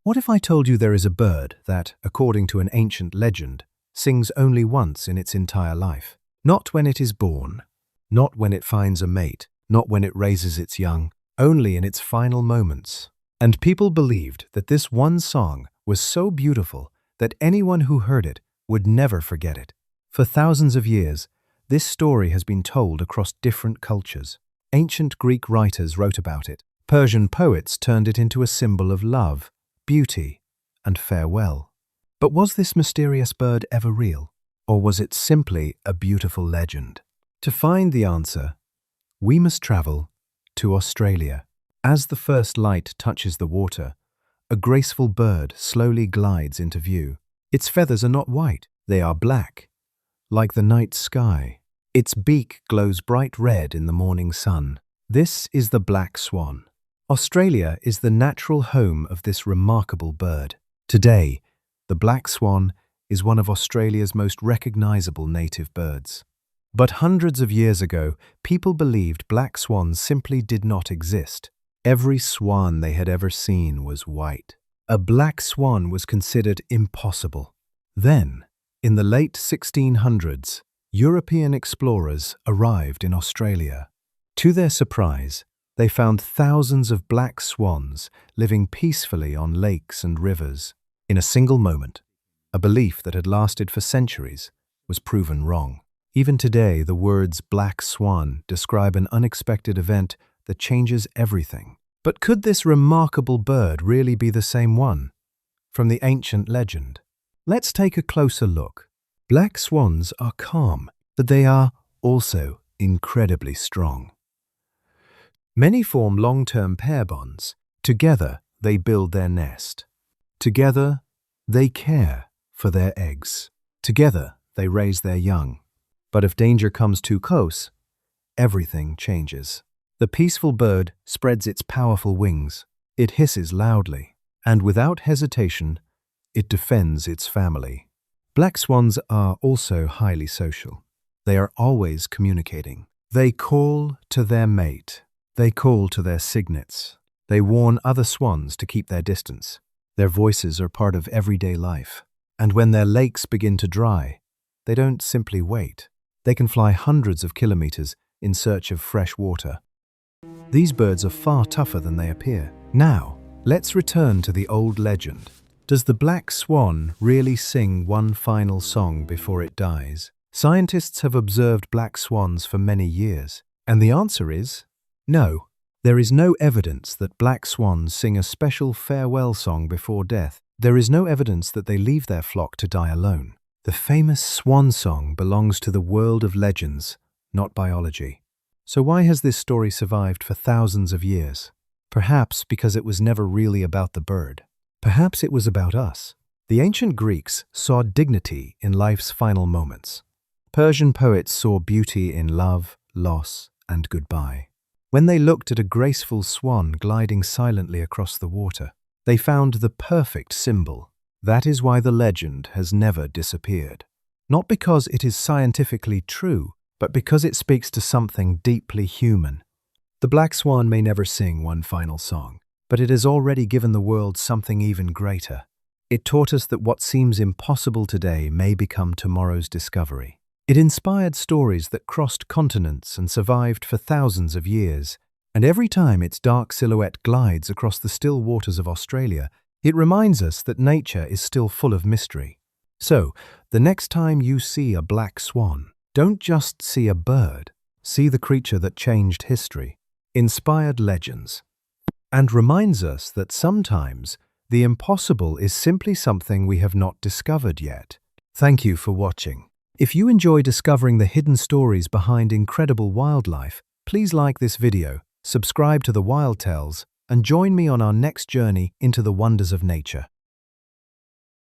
What if I told you there is a bird that, according to an ancient legend, sings only once in its entire life? Not when it is born, not when it finds a mate, not when it raises its young, only in its final moments. And people believed that this one song was so beautiful that anyone who heard it would never forget it. For thousands of years, this story has been told across different cultures. Ancient Greek writers wrote about it. Persian poets turned it into a symbol of love, beauty, and farewell. But was this mysterious bird ever real? Or was it simply a beautiful legend? To find the answer, we must travel to Australia. As the first light touches the water, a graceful bird slowly glides into view. Its feathers are not white, they are black, like the night sky. Its beak glows bright red in the morning sun. This is the black swan. Australia is the natural home of this remarkable bird. Today, the black swan is one of Australia's most recognizable native birds. But hundreds of years ago, people believed black swans simply did not exist. Every swan they had ever seen was white. A black swan was considered impossible. Then, in the late 1600s, European explorers arrived in Australia. To their surprise, they found thousands of black swans living peacefully on lakes and rivers. In a single moment, a belief that had lasted for centuries was proven wrong. Even today, the words black swan describe an unexpected event that changes everything. But could this remarkable bird really be the same one from the ancient legend? Let's take a closer look. Black swans are calm, but they are also incredibly strong. Many form long-term pair bonds. Together, they build their nest. Together, they care for their eggs. Together, they raise their young. But if danger comes too close, everything changes. The peaceful bird spreads its powerful wings. It hisses loudly, and without hesitation, it defends its family. Black swans are also highly social. They are always communicating. They call to their mate. They call to their cygnets. They warn other swans to keep their distance. Their voices are part of everyday life. And when their lakes begin to dry, they don't simply wait. They can fly hundreds of kilometers in search of fresh water. These birds are far tougher than they appear. Now, let's return to the old legend. Does the black swan really sing one final song before it dies? Scientists have observed black swans for many years, and the answer is no. There is no evidence that black swans sing a special farewell song before death. There is no evidence that they leave their flock to die alone. The famous swan song belongs to the world of legends, not biology. So why has this story survived for thousands of years? Perhaps because it was never really about the bird. Perhaps it was about us. The ancient Greeks saw dignity in life's final moments. Persian poets saw beauty in love, loss, and goodbye. When they looked at a graceful swan gliding silently across the water, they found the perfect symbol. That is why the legend has never disappeared. Not because it is scientifically true, but because it speaks to something deeply human. The black swan may never sing one final song, but it has already given the world something even greater. It taught us that what seems impossible today may become tomorrow's discovery. It inspired stories that crossed continents and survived for thousands of years. And every time its dark silhouette glides across the still waters of Australia, it reminds us that nature is still full of mystery. So, the next time you see a black swan, don't just see a bird. See the creature that changed history, inspired legends, and reminds us that sometimes the impossible is simply something we have not discovered yet. Thank you for watching. If you enjoy discovering the hidden stories behind incredible wildlife, please like this video, subscribe to The Wild Tales, and join me on our next journey into the wonders of nature.